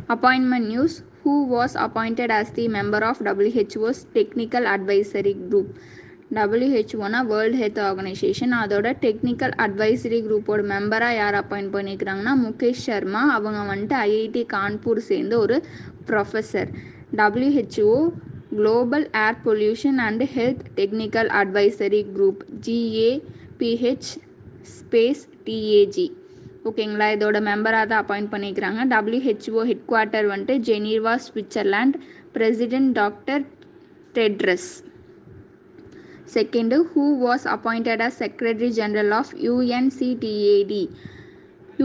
Appointment news. Who was appointed as the member of WHO's Technical Advisory Group? WHOனா world health organisation, அதோட technical advisory குரூப்போட மெம்பராக யார் appoint பண்ணிக்கிறாங்கன்னா Mukesh Sharma. அவங்க வந்துட்டு ஐஐடி கான்பூர் சேர்ந்த ஒரு professor. WHO global air pollution and health technical advisory group, GAPH space TAG. ஓகேங்களா, இதோட மெம்பராக தான் அப்பாயிண்ட் பண்ணிக்கிறாங்க. WHO ஹெட் குவார்ட்டர் வந்துட்டு Geneva, Switzerland. President doctor Tedros. Second, who was appointed as Secretary General of UNCTAD?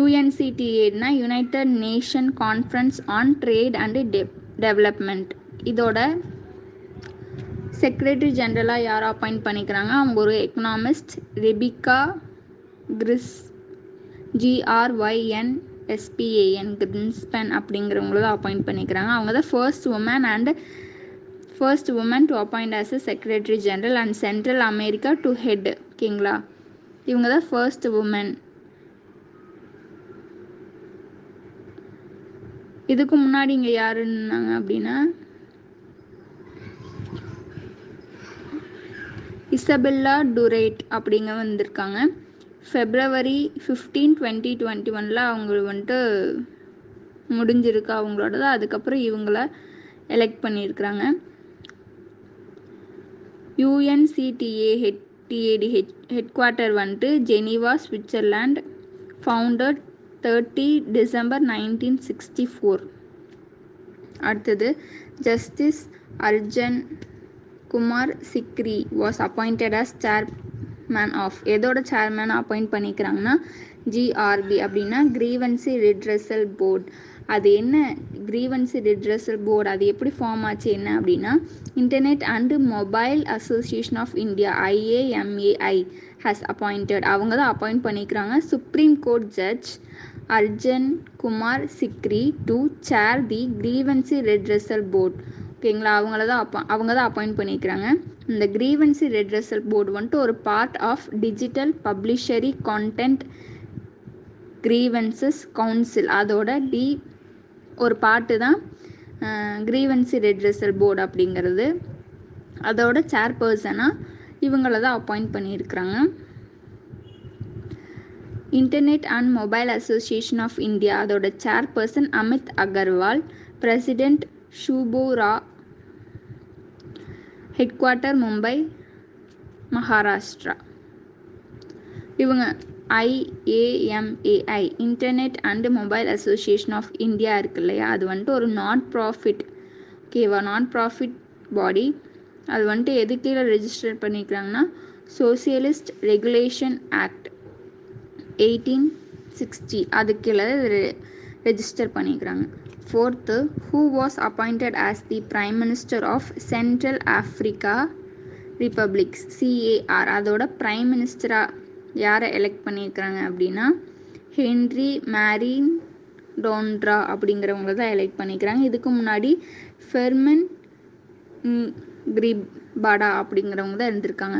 UNCTAD னா united nation conference on trade and development. இதோட secretary ஜெனரலாக யாரை அப்பாயிண்ட் பண்ணிக்கிறாங்க? அவங்க ஒரு எக்கனாமிஸ்ட், ரெபிகா GRYNSPAN கிரின்ஸ்பன் அப்படிங்கிறவங்கள தான் அப்பாயிண்ட் பண்ணிக்கிறாங்க. அவங்க தான் first woman to appoint as a secretary general and central America to head. ஓகேங்களா, இவங்க தான் ஃபர்ஸ்ட் உமன். இதுக்கு முன்னாடி இங்கே யார் இருந்தாங்க அப்படின்னா இசபெல்லா டுரேட் அப்படிங்க வந்திருக்காங்க. February 15, 2021 அவங்க வந்துட்டு முடிஞ்சிருக்கு அவங்களோடது. அதுக்கப்புறம் இவங்கள எலெக்ட் பண்ணியிருக்கிறாங்க. UNCTAD ஹெட் குவார்ட்டர் வந்துட்டு ஜெனீவா, ஸ்விட்சர்லாண்ட். Founded 30 December 1964. அடுத்தது, justice Arjan Kumar Sikri was appointed as chairman of. எதோட சேர்மேன் அப்பாயிண்ட் பண்ணிக்கிறாங்கன்னா GRB அப்படின்னா கிரீவன்சி ரிட்ரெசல் போர்ட். அது என்ன கிரீவன்சி ரிட்ரெசல் போர்டு, அது எப்படி ஃபார்ம் ஆச்சு என்ன அப்படின்னா internet and mobile association of India IAMAI has appointed. அவங்க தான் அப்பாயிண்ட் பண்ணிக்கிறாங்க supreme court judge Arjan Kumar Sikri to chair the grievance redressal board. ஓகேங்களா, அவங்க தான் அப்பாயிண்ட் பண்ணிக்கிறாங்க. இந்த கிரீவன்சி ரெட்ரெசல் போர்டு வந்துட்டு ஒரு part of digital publisher content grievances council. அதோட ஒரு பார்ட்டு தான் கிரீவன்சி ரெட்ரெசல் போர்டு அப்படிங்கிறது. அதோட சேர்பர்சனாக இவங்கள தான் அப்பாயிண்ட் பண்ணியிருக்கிறாங்க. Internet and mobile association of India, அதோட chairperson Amit Agarwal. President Subho Ray. Head quarter Mumbai, Maharashtra. இவங்க IAMAI internet and mobile association of India இருக்கு இல்லையா, அது வந்துட்டு ஒரு நாட் ப்ராஃபிட். ஓகேவா, நாட் ப்ராஃபிட் பாடி. அது வந்துட்டு எது கீழே ரெஜிஸ்டர் பண்ணிக்கிறாங்கன்னா சோசியலிஸ்ட் ரெகுலேஷன் ஆக்ட் 1860 அது கீழே ரெஜிஸ்டர் பண்ணிக்கிறாங்க. Fourth, who was appointed as the Prime Minister of Central Africa Republic CAR. அதோட பிரைம் மினிஸ்டராக யாரை எலெக்ட் பண்ணியிருக்கிறாங்க அப்படின்னா ஹென்ரி மேரின் டோன்ட்ரா அப்படிங்கிறவங்கள தான் எலெக்ட் பண்ணிக்கிறாங்க. இதுக்கு முன்னாடி ஃபெர்மின் கிரிபாடா அப்படிங்கிறவங்க தான் இருந்திருக்காங்க.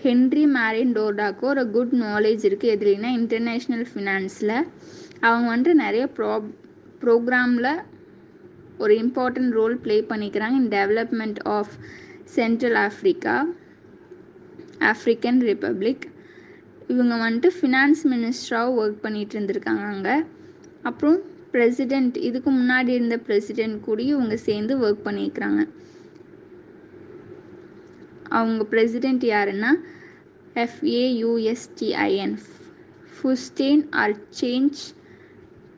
ஹென்ரி மேரின் டோர்டாக்கு ஒரு குட் நாலேஜ் இருக்குது எதுலைன்னா இன்டர்நேஷ்னல் ஃபினான்ஸில். அவங்க வந்துட்டு நிறைய ப்ரோக்ராமில் ஒரு இம்பார்ட்டன்ட் ரோல் ப்ளே பண்ணிக்கிறாங்க in development of central African republic. இவங்க வந்துட்டு ஃபினான்ஸ் மினிஸ்டராக ஒர்க் பண்ணிட்டு இருந்திருக்காங்க அங்கே. அப்புறம் பிரசிடெண்ட், இதுக்கு முன்னாடி இருந்த பிரசிடெண்ட் கூடயும் இவங்க சேர்ந்து ஒர்க் பண்ணியிருக்கிறாங்க. அவங்க பிரசிடெண்ட் யாருன்னா FAUSTIN ஃபுஸ்டேன் அர்சேஞ்ச்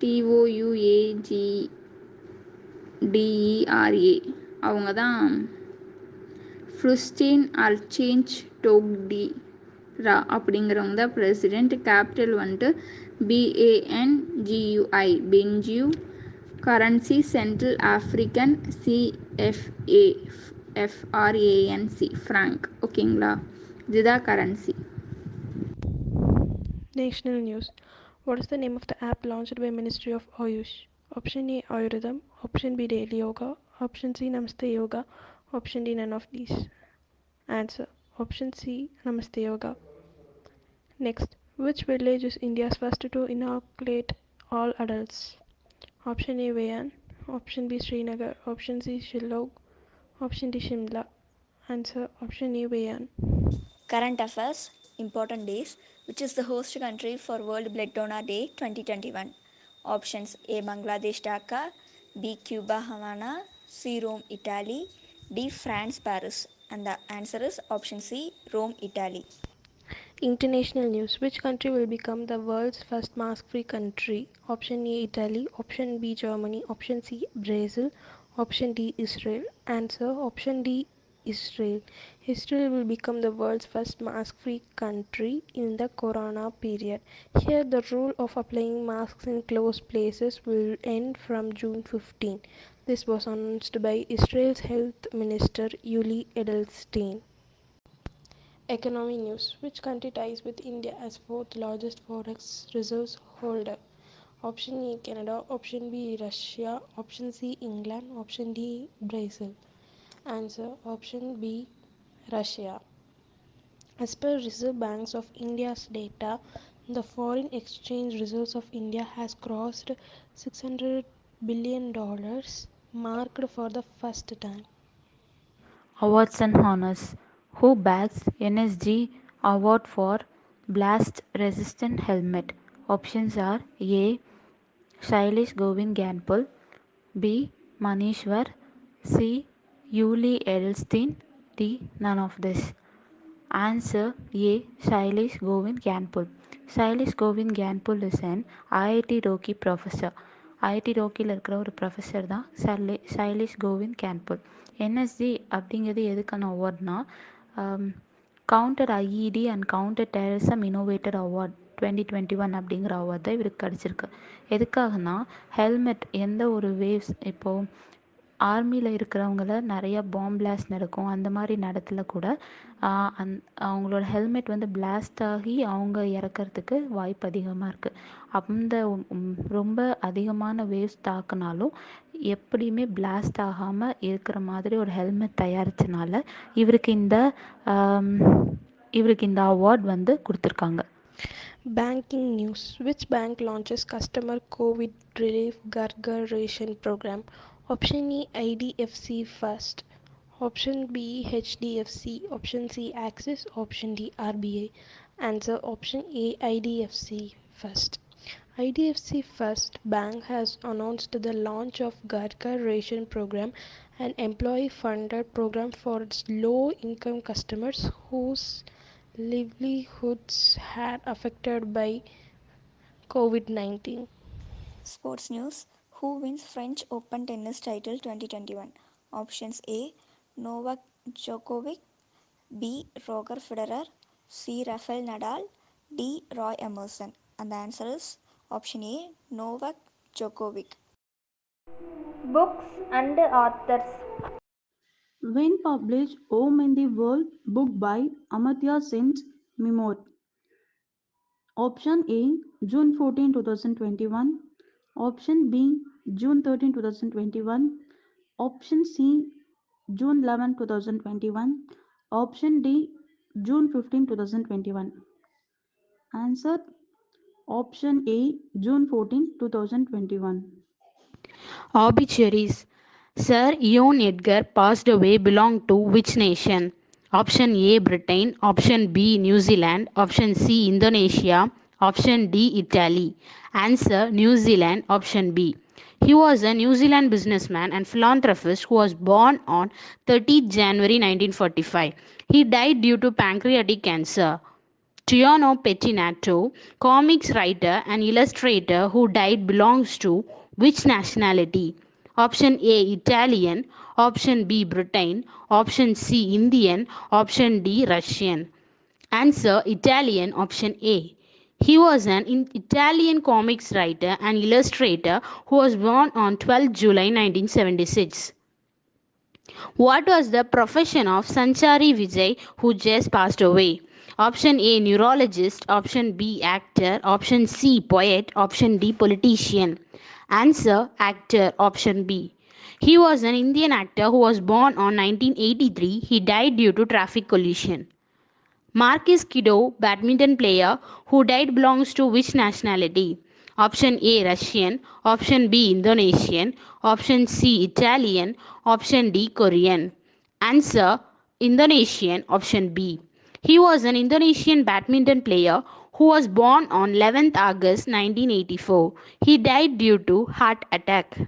TOUAGDERA. அவங்க தான் ஃபுஸ்டேன் அர்சேஞ்ச் டோக்டிரா அப்படிங்கிறவங்க தான் பிரசிடெண்ட். கேபிட்டல் வந்துட்டு BANGUI Bangui. Currency central African CFA FRANC franc. ஓகேங்களா, இதுதான் currency. National news. What is the name of the app launched by Ministry of Ayush? Option A, Ayurvedam. Option B, Daily Yoga. Option C, Namaste Yoga. Option D, none of these. Answer. Option C, Namaste Yoga. Next, which village is India's first to inoculate all adults? Option A, Wayan. Option B Srinagar. Option C Shillong. Option D Shimla. Answer option A Bayan. Current affairs, important days, which is the host country for World Blood Donor Day 2021. Options A Bangladesh Dhaka, B Cuba Havana, C Rome Italy, D France Paris. And the answer is option C Rome Italy. International news. Which country will become the world's first mask-free country? Option A Italy, option B Germany, option C Brazil, option D Israel. Answer option D Israel. Israel will become the world's first mask-free country in the corona period. Here the rule of applying masks in closed places will end from June 15. This was announced by Israel's health minister Yuli Edelstein. Economy news. Which country ties with India as fourth largest forex reserves holder? Option A Canada, option B Russia, option C England, option D Brazil. Answer option B Russia. As per Reserve Banks of India's data, the foreign exchange reserves of India has crossed $600 billion, marked for the first time. Awards and honors. Who bags NSG Award for Blast Resistant Helmet? Options are A. Shailesh Govind Ganpal, B. Manishwar, C. Yuli Edelstein, D. None of this. Answer A. Shailesh Govind Ganpal. Shailesh Govind Ganpal is an IIT Roorkee professor. IIT ரோக்கியில் இருக்கிற ஒரு professor தான் Shailesh Govind Kanpal. NSG அப்படிங்கிறது எதுக்கான அவார்ட்னா counter IED and counter terrorism innovator award 2021 அப்படிங்கிற award தான் இவருக்கு கிடச்சிருக்கு. எதுக்காகனா ஹெல்மெட் எந்த ஒரு வேவ்ஸ் இப்போது ஆர்மியில் இருக்கிறவங்கள நிறையா பாம் பிளாஸ்ட் நடக்கும். அந்த மாதிரி இடத்துல கூட அவங்களோட ஹெல்மெட் வந்து பிளாஸ்ட் ஆகி அவங்க இறக்கறதுக்கு வாய்ப்பு அதிகமாக இருக்குது. அந்த ரொம்ப அதிகமான வேவ்ஸ் தாக்குனாலும் எப்படியுமே பிளாஸ்ட் ஆகாமல் இருக்கிற மாதிரி ஒரு ஹெல்மெட் தயாரித்தனால இவருக்கு இந்த அவார்ட் வந்து கொடுத்துருக்காங்க. Banking news. Which bank launches customer COVID relief Gargar ration program? Option E IDFC First, option B HDFC, option C Axis, option D RBI. Answer option A IDFC First. IDFC First Bank has announced the launch of Gargar ration program, an employee funded program for its low income customers whose livelihoods had affected by COVID-19. Sports news. Who wins French Open tennis title 2021? Options A Novak Djokovic, B Roger Federer, C Rafael Nadal, D Roy Emerson. And the answer is option A Novak Djokovic. Books and authors. When published Home in the World, book by Amartya Sen Memoir. Option A June 14, 2021. Option B June 13, 2021. Option C June 11, 2021. Option D June 15, 2021. Answer option A June 14, 2021. Obituaries. Sir Ewan Edgar passed away belonged to which nation? Option A Britain, option B New Zealand, option C Indonesia, option D Italy. Answer New Zealand, option B. He was a New Zealand businessman and philanthropist who was born on 30th January 1945. He died due to pancreatic cancer. Giorno Pettinato, comics writer and illustrator who died, belongs to which nationality? Option A Italian, option B Britain, option C Indian, option D Russian. Answer Italian, option A. He was an Italian comics writer and illustrator who was born on 12 July 1976. What was the profession of Sanchari Vijay, who just passed away? Option A neurologist, option B actor, option C poet, option D politician. Answer actor, option B. He was an Indian actor who was born on 1983. He died due to traffic collision. Marcus Kiddo, badminton player who died, belongs to which nationality? Option A Russian, option B Indonesian, option C Italian, option D Korean. Answer Indonesian, option B. He was an Indonesian badminton player who was born on 11th August 1984. He died due to heart attack.